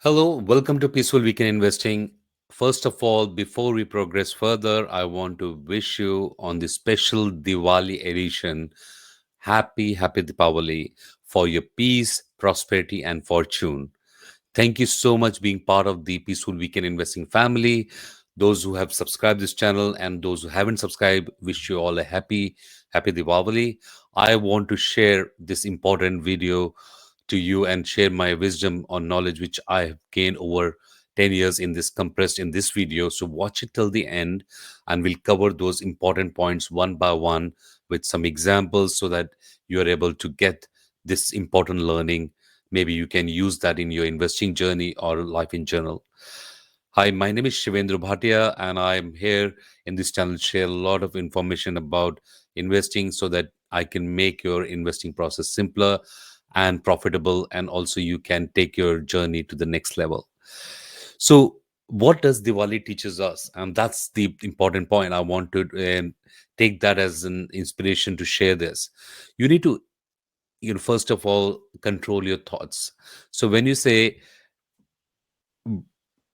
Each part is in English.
Hello, welcome to Peaceful Weekend Investing. First of all, before we progress further, I want to wish you on the special Diwali edition happy Deepavali for your peace, prosperity, and fortune. Thank you so much being part of the Peaceful Weekend Investing family. Those who have subscribed this channel and those who haven't subscribed, wish you all a happy Diwali. I want to share this important video to you and share my wisdom or knowledge which I have gained over 10 years in this compressed in this video. So watch it till the end and we'll cover those important points one by one with some examples so that you are able to get this important learning. Maybe you can use that in your investing journey or life in general. Hi, my name is Shivendra Bhatia, and I'm here in this channel to share a lot of information about investing so that I can make your investing process simpler and profitable, and also you can take your journey to the next level. So, what does Diwali teaches us? And that's the important point. I want to take that as an inspiration to share this. You need to, first of all, control your thoughts. So, when you say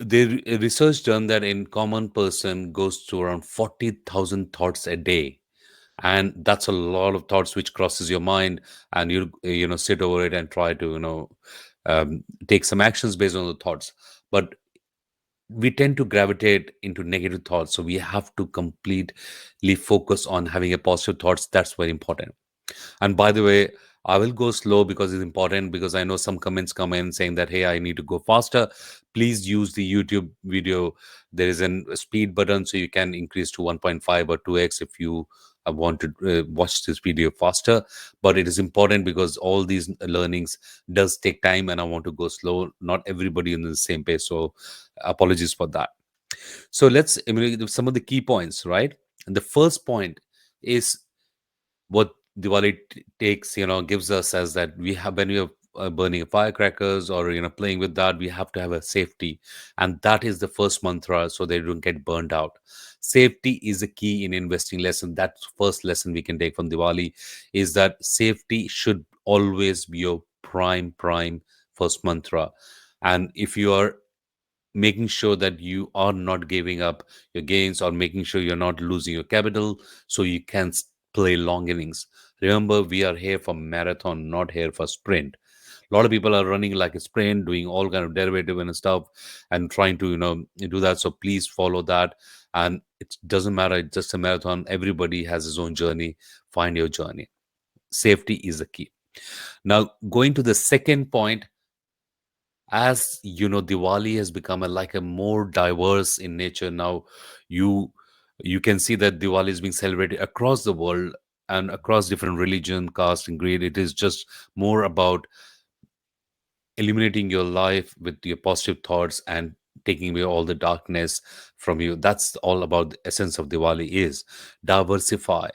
research done that in common person goes to around 40,000 thoughts a day, and that's a lot of thoughts which crosses your mind, and you sit over it and try to take some actions based on the thoughts. But we tend to gravitate into negative thoughts, so we have to completely focus on having a positive thoughts. That's very important. And by the way, I will go slow because it's important, because I know some comments come in saying that, hey, I need to go faster. Please use the YouTube video. There is a speed button, so you can increase to 1.5 or 2x if you want to watch this video faster. But it is important because all these learnings does take time and I want to go slow. Not everybody in the same pace. So apologies for that. So let's evaluate some of the key points, right? And the first point is what Diwali takes, gives us as that we have when we are burning firecrackers or playing with that, we have to have a safety, and that is the first mantra, so they don't get burned out. Safety is a key in investing lesson. That's first lesson we can take from Diwali, is that safety should always be your prime first mantra. And if you are making sure that you are not giving up your gains or making sure you're not losing your capital so you can play long innings. Remember, we are here for marathon, not here for sprint. A lot of people are running like a sprint, doing all kind of derivative and stuff and trying to do that. So please follow that. And it doesn't matter, it's just a marathon. Everybody has his own journey. Find your journey. Safety is the key. Now, going to the second point, as you know, Diwali has become like a more diverse in nature now. You you can see that Diwali is being celebrated across the world and across different religion, caste, and creed. It is just more about illuminating your life with your positive thoughts and taking away all the darkness from you. That's all about the essence of Diwali is diversify.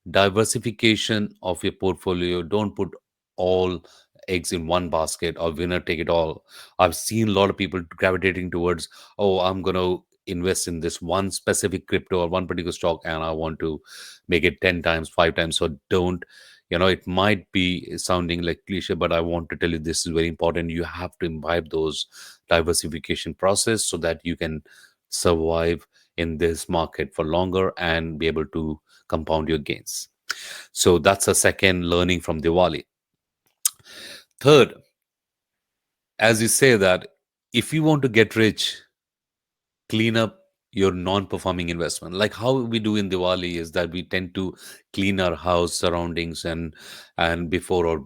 Diversification of your portfolio. Don't put all eggs in one basket or winner take it all. I've seen a lot of people gravitating towards, oh, I'm going to invest in this one specific crypto or one particular stock and I want to make it 10 times, 5 times. So don't, it might be sounding like cliche, but I want to tell you this is very important. You have to imbibe those diversification process so that you can survive in this market for longer and be able to compound your gains. So that's a second learning from Diwali. Third, as you say that if you want to get rich, clean up your non-performing investment. Like how we do in Diwali is that we tend to clean our house surroundings, and before, or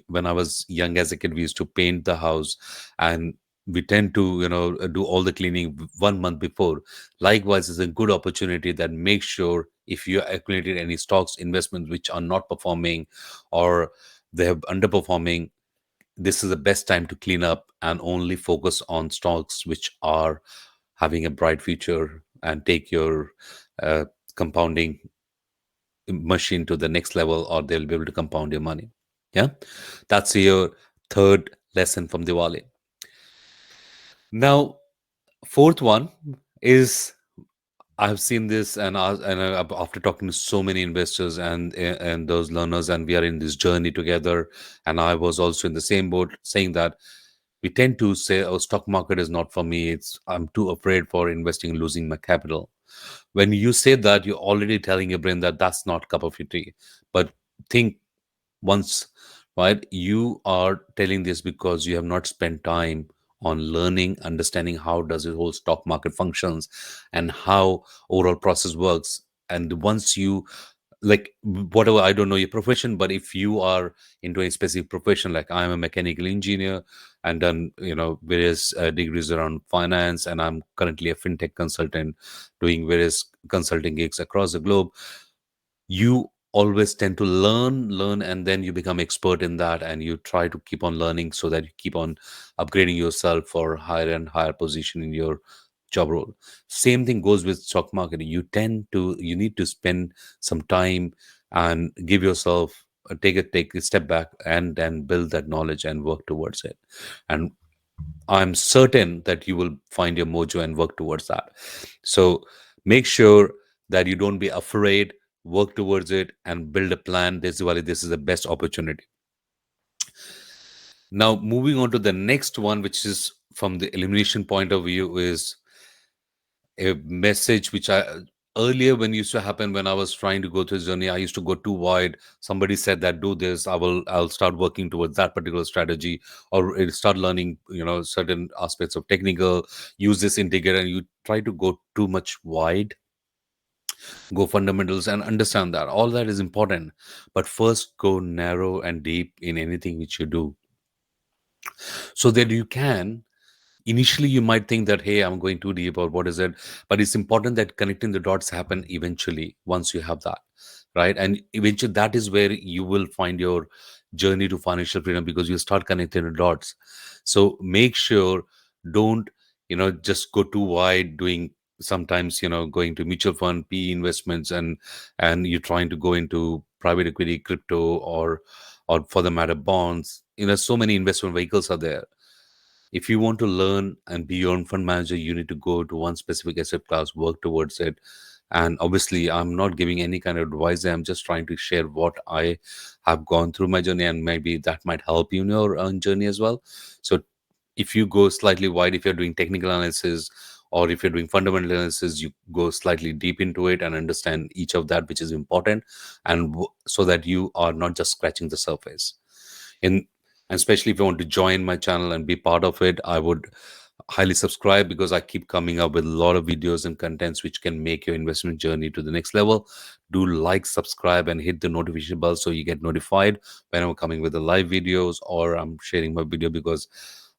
when I was young as a kid, we used to paint the house, and we tend to do all the cleaning 1 month before. Likewise, is a good opportunity that makes sure if you accumulated any stocks investments which are not performing or they have underperforming, this is the best time to clean up and only focus on stocks which are having a bright future and take your uh, compounding machine to the next level, or they'll be able to compound your money. Yeah, that's your third lesson from Diwali. Now, fourth one is, I've seen this, after talking to so many investors and those learners, and we are in this journey together. And I was also in the same boat, saying that We tend to say, oh, stock market is not for me, it's I'm too afraid for investing and losing my capital. When you say that, you're already telling your brain that that's not cup of your tea. But think once, right? You are telling this because you have not spent time on learning, understanding how does the whole stock market functions and how overall process works. And once you, like, whatever, I don't know your profession, but if you are into a specific profession, like I'm a mechanical engineer and done various degrees around finance, and I'm currently a fintech consultant doing various consulting gigs across the globe, you always tend to learn, and then you become expert in that, and you try to keep on learning so that you keep on upgrading yourself for higher and higher position in your job role. Same thing goes with stock marketing. You need to spend some time and give yourself take a step back and then build that knowledge and work towards it. And I'm certain that you will find your mojo and work towards that. So make sure that you don't be afraid, work towards it, and build a plan. This Diwali, this is the best opportunity. Now, moving on to the next one, which is from the elimination point of view, is a message which I earlier when used to happen when I was trying to go through the journey, I used to go too wide. Somebody said that do this, I'll start working towards that particular strategy, or start learning, certain aspects of technical, use this integrator, and you try to go too much wide, go fundamentals and understand that. All that is important. But first go narrow and deep in anything which you do so that you can initially you might think that hey, I'm going too deep or what is it, but it's important that connecting the dots happen eventually once you have that right, and eventually that is where you will find your journey to financial freedom because you start connecting the dots. So make sure, don't just go too wide doing, sometimes going to mutual fund PE investments, and you're trying to go into private equity, crypto, or for the matter bonds. So many investment vehicles are there. If you want to learn and be your own fund manager, you need to go to one specific asset class, work towards it. And obviously, I'm not giving any kind of advice. I'm just trying to share what I have gone through my journey, and maybe that might help you in your own journey as well. So if you go slightly wide, if you're doing technical analysis or if you're doing fundamental analysis, you go slightly deep into it and understand each of that, which is important, and so that you are not just scratching the surface. In And especially if you want to join my channel and be part of it, I would highly subscribe because I keep coming up with a lot of videos and contents which can make your investment journey to the next level. Do like, subscribe, and hit the notification bell so you get notified when I'm coming with the live videos or I'm sharing my video, because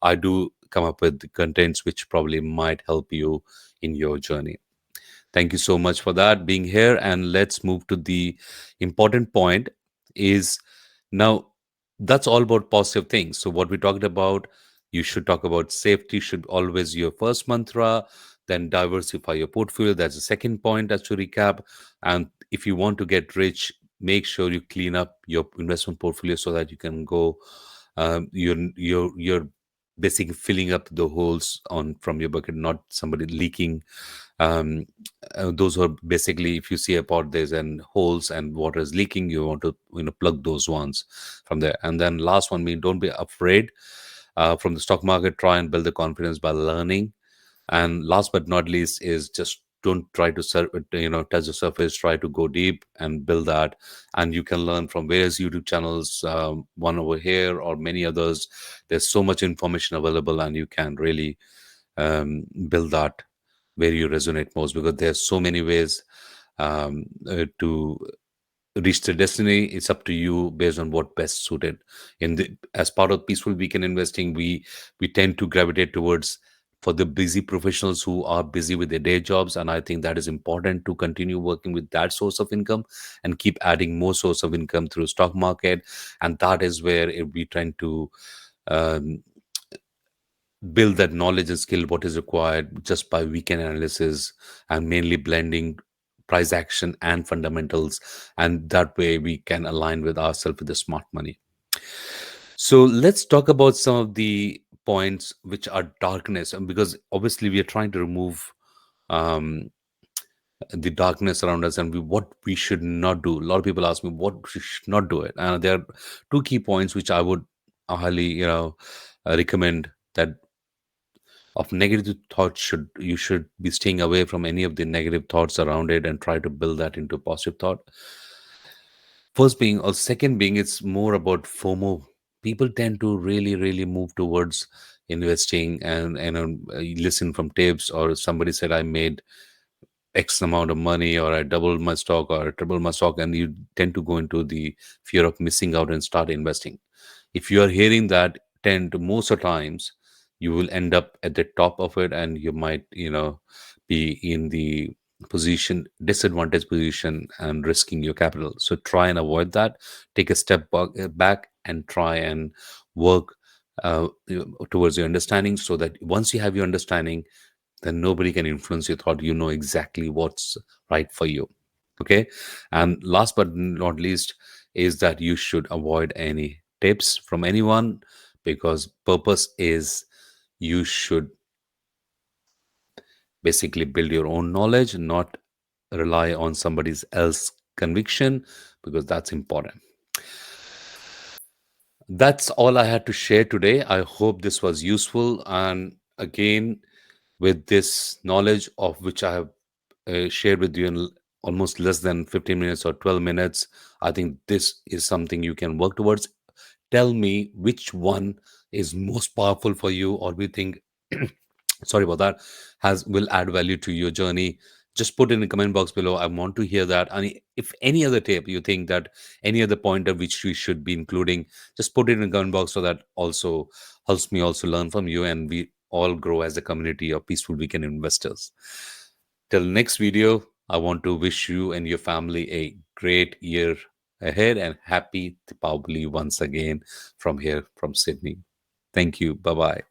I do come up with the contents which probably might help you in your journey. Thank you so much for that being here, and let's move to the important point. Is now that's all about positive things. So what we talked about, you should talk about safety should always your first mantra, then diversify your portfolio. That's the second point, as to recap. And if you want to get rich, make sure you clean up your investment portfolio so that you can go, you're basically filling up the holes on from your bucket, not somebody leaking. um, those are basically, if you see a pot there's an holes and water is leaking, you want to plug those ones from there. And then last one, mean, don't be afraid from the stock market. Try and build the confidence by learning. And last but not least is just don't try to touch the surface. Try to go deep and build that. And you can learn from various YouTube channels, one over here or many others. There's so much information available, and you can really build that where you resonate most, because there's so many ways to reach the destiny. It's up to you based on what best suited. As part of peaceful weekend investing, we tend to gravitate towards for the busy professionals who are busy with their day jobs, and I think that is important to continue working with that source of income and keep adding more source of income through stock market. And that is where we tend to um, build that knowledge and skill what is required just by weekend analysis, and mainly blending price action and fundamentals, and that way we can align with ourselves with the smart money. So let's talk about some of the points which are darkness, and because obviously we are trying to remove um, the darkness around us, and what we should not do. A lot of people ask me what we should not do it, and there are two key points which I would highly recommend. that of negative thoughts, should be staying away from any of the negative thoughts around it and try to build that into positive thought. First being, or second being, it's more about FOMO. People tend to really move towards investing and listen from tips, or somebody said I made X amount of money, or I doubled my stock, or I tripled my stock, and you tend to go into the fear of missing out and start investing. If you are hearing that, tend to most of times you will end up at the top of it, and you might, be in the position disadvantaged position and risking your capital. So try and avoid that. Take a step back and try and work towards your understanding, so that once you have your understanding, then nobody can influence your thought. You know exactly what's right for you. Okay. And last but not least is that you should avoid any tips from anyone, because purpose is, you should basically build your own knowledge, not rely on somebody's else conviction, because that's important. That's all I had to share today. I hope this was useful. And again, with this knowledge of which I have shared with you in almost less than 15 minutes or 12 minutes, I think this is something you can work towards. Tell me which one is most powerful for you, or we think, sorry about that, has will add value to your journey. Just put in the comment box below. I want to hear that. And if any other tip you think, that any other pointer which we should be including, just put it in the comment box, so that also helps me also learn from you, and we all grow as a community of peaceful weekend investors. Till next video, I want to wish you and your family a great year ahead, and happy Deepavali once again from here, from Sydney. Thank you. Bye bye.